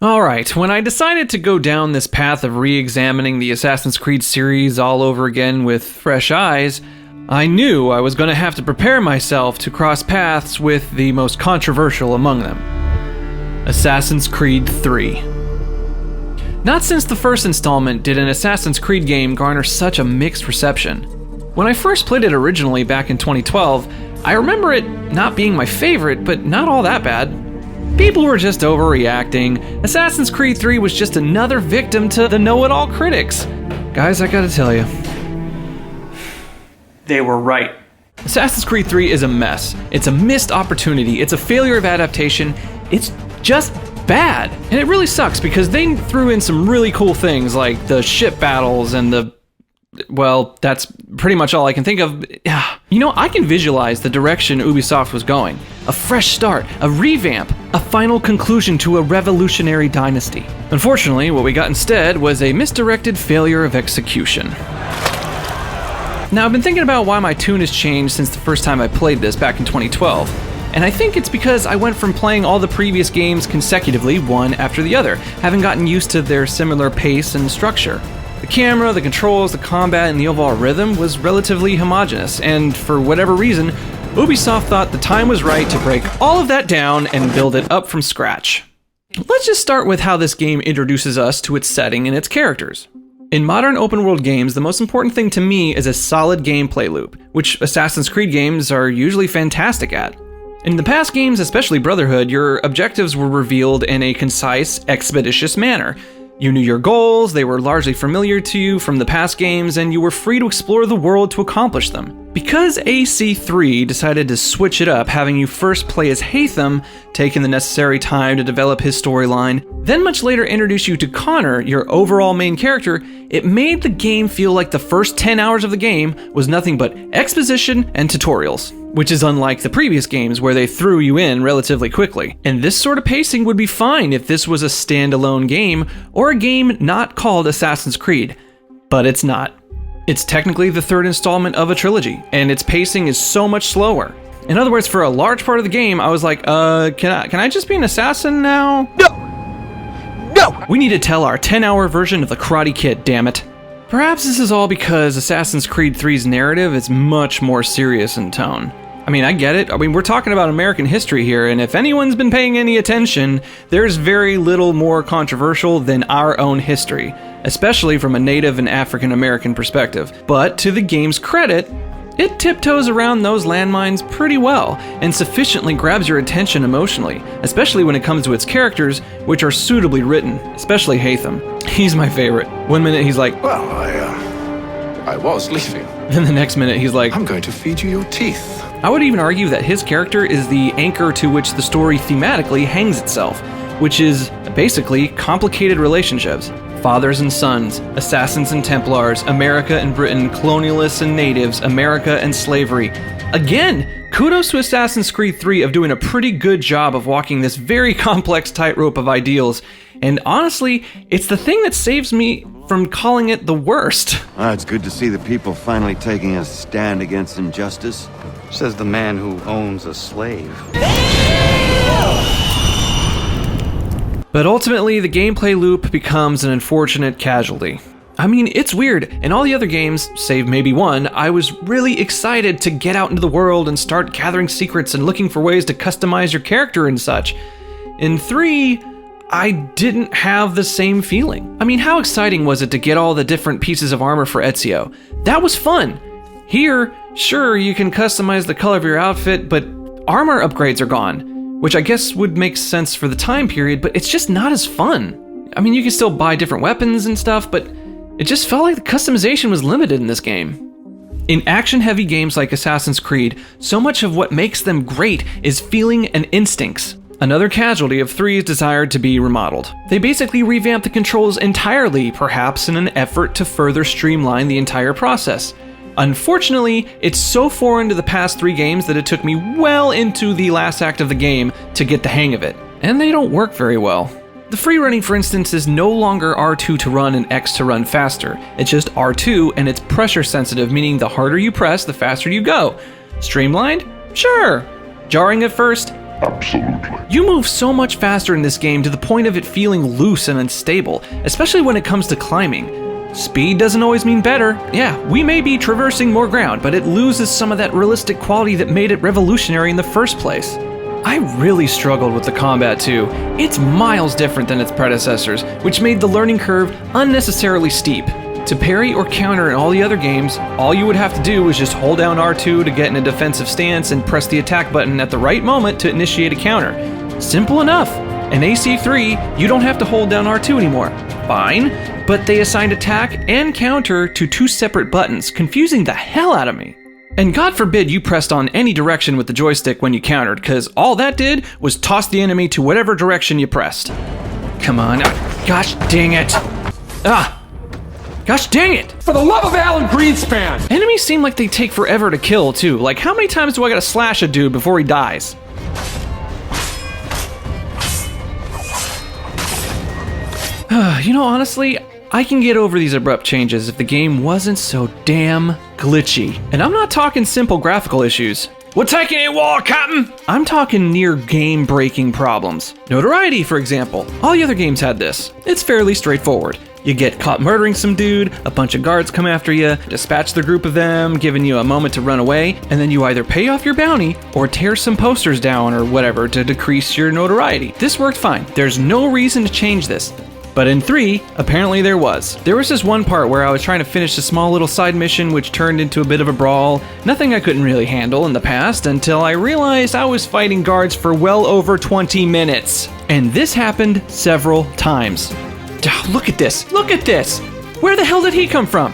Alright, when I decided to go down this path of re-examining the Assassin's Creed series all over again with fresh eyes, I knew I was going to have to prepare myself to cross paths with the most controversial among them. Assassin's Creed 3. Not since the first installment did an Assassin's Creed game garner such a mixed reception. When I first played it originally back in 2012, I remember it not being my favorite, but not all that bad. People were just overreacting. Assassin's Creed 3 was just another victim to the know-it-all critics. Guys, I gotta tell you, they were right. Assassin's Creed 3 is a mess. It's a missed opportunity. It's a failure of adaptation. It's just bad. And it really sucks because they threw in some really cool things like the ship battles and well, that's pretty much all I can think of. You know, I can visualize the direction Ubisoft was going. A fresh start, a revamp, a final conclusion to a revolutionary dynasty. Unfortunately, what we got instead was a misdirected failure of execution. Now, I've been thinking about why my tune has changed since the first time I played this back in 2012. And I think it's because I went from playing all the previous games consecutively, one after the other, having gotten used to their similar pace and structure. The camera, the controls, the combat, and the overall rhythm was relatively homogeneous, and for whatever reason, Ubisoft thought the time was right to break all of that down and build it up from scratch. Let's just start with how this game introduces us to its setting and its characters. In modern open-world games, the most important thing to me is a solid gameplay loop, which Assassin's Creed games are usually fantastic at. In the past games, especially Brotherhood, your objectives were revealed in a concise, expeditious manner. You knew your goals, they were largely familiar to you from the past games, and you were free to explore the world to accomplish them. Because AC3 decided to switch it up, having you first play as Haytham, taking the necessary time to develop his storyline, then much later introduce you to Connor, your overall main character, it made the game feel like the first 10 hours of the game was nothing but exposition and tutorials. Which is unlike the previous games where they threw you in relatively quickly. And this sort of pacing would be fine if this was a standalone game or a game not called Assassin's Creed. But it's not. It's technically the third installment of a trilogy, and its pacing is so much slower. In other words, for a large part of the game, I was like, can I just be an assassin now? No! We need to tell our 10-hour version of the Karate Kid, damn it. Perhaps this is all because Assassin's Creed 3's narrative is much more serious in tone. I mean, I get it. We're talking about American history here, and if anyone's been paying any attention, there's very little more controversial than our own history, especially from a Native and African American perspective. But to the game's credit, it tiptoes around those landmines pretty well, and sufficiently grabs your attention emotionally, especially when it comes to its characters, which are suitably written, especially Haytham. He's my favorite. One minute he's like, well, I was leaving. Then the next minute he's like, I'm going to feed you your teeth. I would even argue that his character is the anchor to which the story thematically hangs itself, which is basically complicated relationships. Fathers and sons, assassins and Templars, America and Britain, colonialists and natives, America and slavery. Again, kudos to Assassin's Creed 3 of doing a pretty good job of walking this very complex tightrope of ideals, and honestly, it's the thing that saves me from calling it the worst. It's good to see the people finally taking a stand against injustice. Says the man who owns a slave. But ultimately, the gameplay loop becomes an unfortunate casualty. I mean, it's weird. In all the other games, save maybe one, I was really excited to get out into the world and start gathering secrets and looking for ways to customize your character and such. In 3, I didn't have the same feeling. I mean, how exciting was it to get all the different pieces of armor for Ezio? That was fun. Here, sure, you can customize the color of your outfit, but armor upgrades are gone, which I guess would make sense for the time period, but it's just not as fun. I mean, you can still buy different weapons and stuff, but it just felt like the customization was limited in this game. In action-heavy games like Assassin's Creed, so much of what makes them great is feeling and instincts. Another casualty of 3's desire to be remodeled. They basically revamped the controls entirely, perhaps in an effort to further streamline the entire process. Unfortunately, it's so foreign to the past 3 games that it took me well into the last act of the game to get the hang of it, and they don't work very well. The free running, for instance, is no longer R2 to run and X to run faster. It's just R2 and it's pressure sensitive, meaning the harder you press, the faster you go. Streamlined? Sure. Jarring at first? Absolutely. You move so much faster in this game to the point of it feeling loose and unstable, especially when it comes to climbing. Speed doesn't always mean better. Yeah, we may be traversing more ground, but it loses some of that realistic quality that made it revolutionary in the first place. I really struggled with the combat too. It's miles different than its predecessors, which made the learning curve unnecessarily steep. To parry or counter in all the other games, all you would have to do was just hold down R2 to get in a defensive stance and press the attack button at the right moment to initiate a counter. Simple enough. In AC3, you don't have to hold down R2 anymore. Fine, but they assigned attack and counter to two separate buttons, confusing the hell out of me. And God forbid you pressed on any direction with the joystick when you countered, because all that did was toss the enemy to whatever direction you pressed. Come on. Gosh dang it. Gosh dang it! For the love of Alan Greenspan! Enemies seem like they take forever to kill, too. Like, how many times do I gotta slash a dude before he dies? You know, honestly, I can get over these abrupt changes if the game wasn't so damn glitchy. And I'm not talking simple graphical issues. We're taking a war, Captain! I'm talking near game-breaking problems. Notoriety, for example. All the other games had this. It's fairly straightforward. You get caught murdering some dude, a bunch of guards come after you, dispatch the group of them, giving you a moment to run away, and then you either pay off your bounty or tear some posters down or whatever to decrease your notoriety. This worked fine. There's no reason to change this. But in 3, apparently there was. There was this one part where I was trying to finish a small little side mission which turned into a bit of a brawl, nothing I couldn't really handle in the past until I realized I was fighting guards for well over 20 minutes. And this happened several times. Look at this! Look at this! Where the hell did he come from?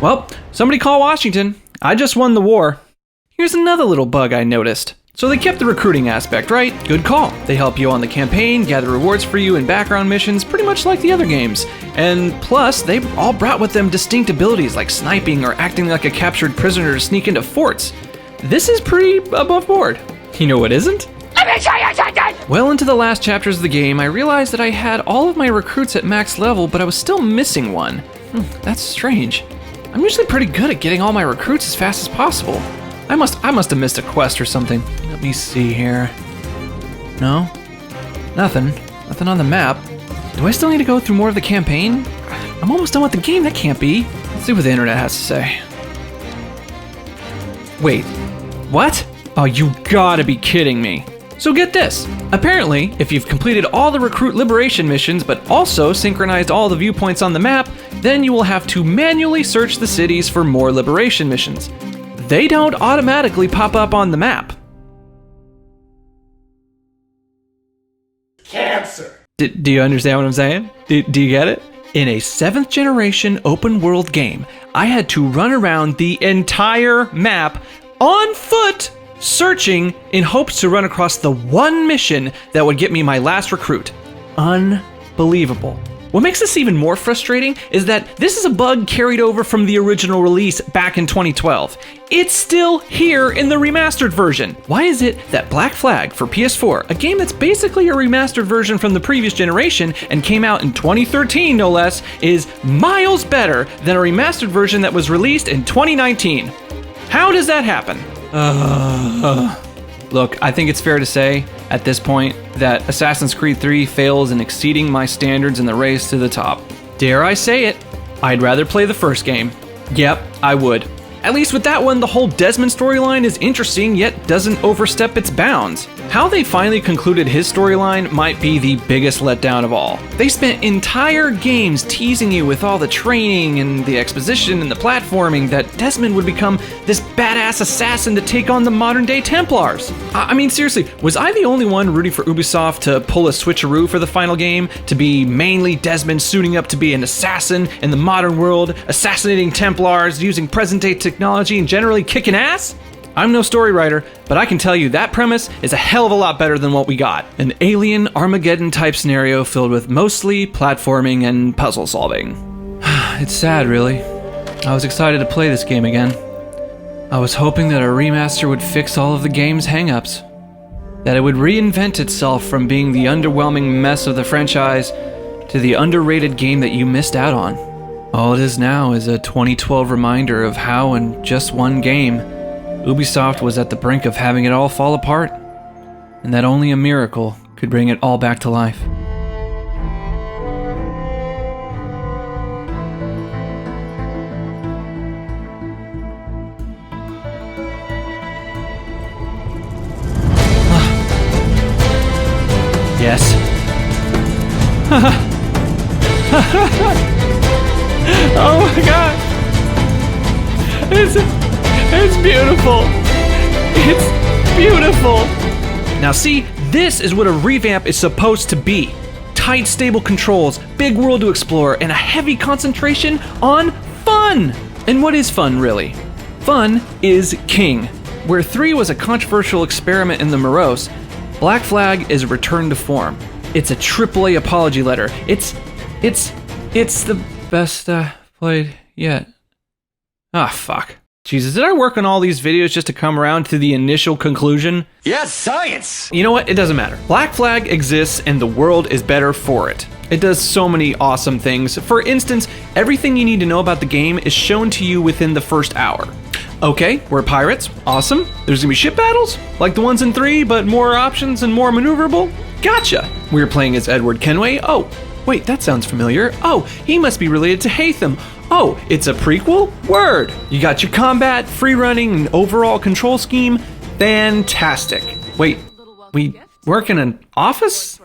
Well, somebody call Washington. I just won the war. Here's another little bug I noticed. So they kept the recruiting aspect, right? Good call. They help you on the campaign, gather rewards for you in background missions, pretty much like the other games. And plus, they all brought with them distinct abilities like sniping or acting like a captured prisoner to sneak into forts. This is pretty above board. You know what isn't? Well into the last chapters of the game, I realized that I had all of my recruits at max level, but I was still missing one. That's strange. I'm usually pretty good at getting all my recruits as fast as possible. I must have missed a quest or something. Let me see here. No? Nothing. Nothing on the map. Do I still need to go through more of the campaign? I'm almost done with the game, that can't be. Let's see what the internet has to say. Wait, what? Oh, you gotta be kidding me. So get this. Apparently, if you've completed all the recruit liberation missions, but also synchronized all the viewpoints on the map, then you will have to manually search the cities for more liberation missions. They don't automatically pop up on the map. Cancer! Do you understand what I'm saying? Do you get it? In a 7th generation open world game, I had to run around the entire map on foot, searching in hopes to run across the one mission that would get me my last recruit. Unbelievable. What makes this even more frustrating is that this is a bug carried over from the original release back in 2012. It's still here in the remastered version. Why is it that Black Flag for PS4, a game that's basically a remastered version from the previous generation and came out in 2013 no less, is miles better than a remastered version that was released in 2019? How does that happen? Look, I think it's fair to say, at this point, that Assassin's Creed 3 fails in exceeding my standards in the race to the top. Dare I say it, I'd rather play the first game. Yep, I would. At least with that one, the whole Desmond storyline is interesting, yet doesn't overstep its bounds. How they finally concluded his storyline might be the biggest letdown of all. They spent entire games teasing you with all the training and the exposition and the platforming that Desmond would become this badass assassin to take on the modern-day Templars. I mean, seriously, was I the only one rooting for Ubisoft to pull a switcheroo for the final game, to be mainly Desmond suiting up to be an assassin in the modern world, assassinating Templars, using present-day technology, and generally kicking ass? I'm no story writer, but I can tell you that premise is a hell of a lot better than what we got. An alien Armageddon type scenario filled with mostly platforming and puzzle solving. It's sad, really. I was excited to play this game again. I was hoping that a remaster would fix all of the game's hangups. That it would reinvent itself from being the underwhelming mess of the franchise to the underrated game that you missed out on. All it is now is a 2012 reminder of how, in just one game, Ubisoft was at the brink of having it all fall apart, and that only a miracle could bring it all back to life. Yes. Oh my god. It's beautiful. It's beautiful. Now see, this is what a revamp is supposed to be. Tight, stable controls, big world to explore, and a heavy concentration on fun. And what is fun, really? Fun is king. Where 3 was a controversial experiment in the morose, Black Flag is a return to form. It's a AAA apology letter. It's the best played yet. Ah, fuck. Jesus, did I work on all these videos just to come around to the initial conclusion? Yes, science! You know what? It doesn't matter. Black Flag exists and the world is better for it. It does so many awesome things. For instance, everything you need to know about the game is shown to you within the first hour. Okay, we're pirates. Awesome. There's gonna be ship battles, like the ones in 3, but more options and more maneuverable. Gotcha. We're playing as Edward Kenway. Oh, wait, that sounds familiar. Oh, he must be related to Hatham. Oh, it's a prequel? Word. You got your combat, free running, and overall control scheme. Fantastic. Wait, we work in an office?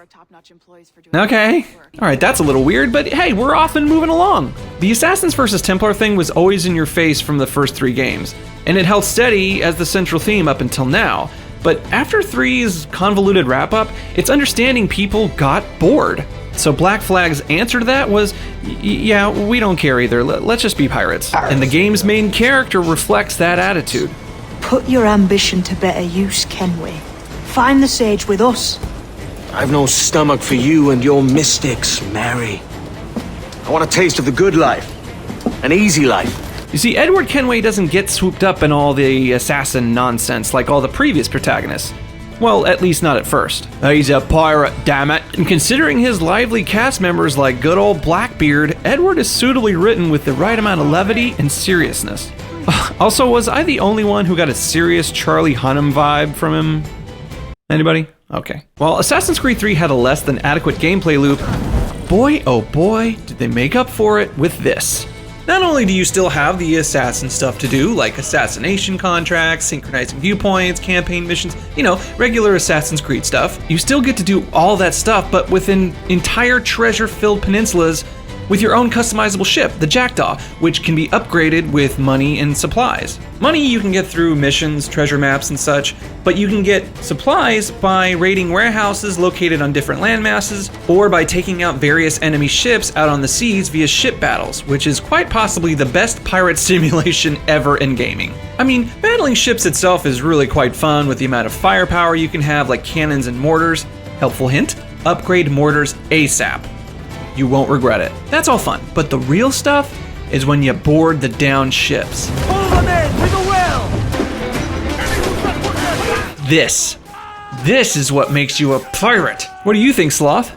Okay. Alright, that's a little weird, but hey, we're off and moving along. The Assassins vs. Templar thing was always in your face from the first 3 games, and it held steady as the central theme up until now. But after 3's convoluted wrap-up, it's understanding people got bored. So Black Flag's answer to that was, yeah, we don't care either, let's just be pirates. And the game's main character reflects that attitude. Put your ambition to better use, Kenway. Find the sage with us. I've no stomach for you and your mystics, Mary. I want a taste of the good life. An easy life. You see, Edward Kenway doesn't get swooped up in all the assassin nonsense like all the previous protagonists. Well, at least not at first. He's a pirate, damn it. And considering his lively cast members like good old Blackbeard, Edward is suitably written with the right amount of levity and seriousness. Also, was I the only one who got a serious Charlie Hunnam vibe from him? Anybody? Okay. While Assassin's Creed 3 had a less than adequate gameplay loop, boy oh boy, did they make up for it with this. Not only do you still have the assassin stuff to do, like assassination contracts, synchronizing viewpoints, campaign missions, you know, regular Assassin's Creed stuff, you still get to do all that stuff, but within entire treasure-filled peninsulas with your own customizable ship, the Jackdaw, which can be upgraded with money and supplies. Money you can get through missions, treasure maps, and such, but you can get supplies by raiding warehouses located on different landmasses, or by taking out various enemy ships out on the seas via ship battles, which is quite possibly the best pirate simulation ever in gaming. I mean, battling ships itself is really quite fun with the amount of firepower you can have, like cannons and mortars. Helpful hint, upgrade mortars ASAP. You won't regret it. That's all fun, but the real stuff is when you board the downed ships. Pull them in with a will! This is what makes you a pirate. What do you think, Sloth?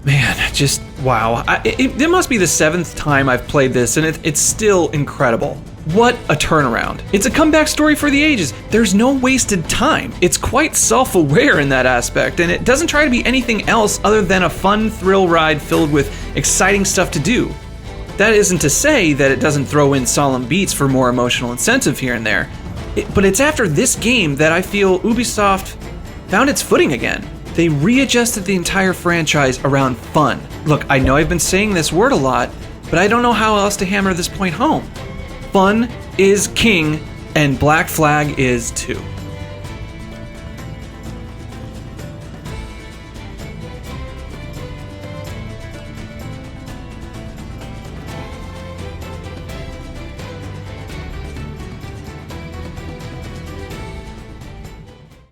Man, just wow. It must be the 7th time I've played this, and it's still incredible. What a turnaround. It's a comeback story for the ages. There's no wasted time. It's quite self-aware in that aspect, and it doesn't try to be anything else other than a fun thrill ride filled with exciting stuff to do. That isn't to say that it doesn't throw in solemn beats for more emotional incentive here and there. But it's after this game that I feel Ubisoft found its footing again. They readjusted the entire franchise around fun. Look, I know I've been saying this word a lot, but I don't know how else to hammer this point home. Fun is king, and Black Flag is too.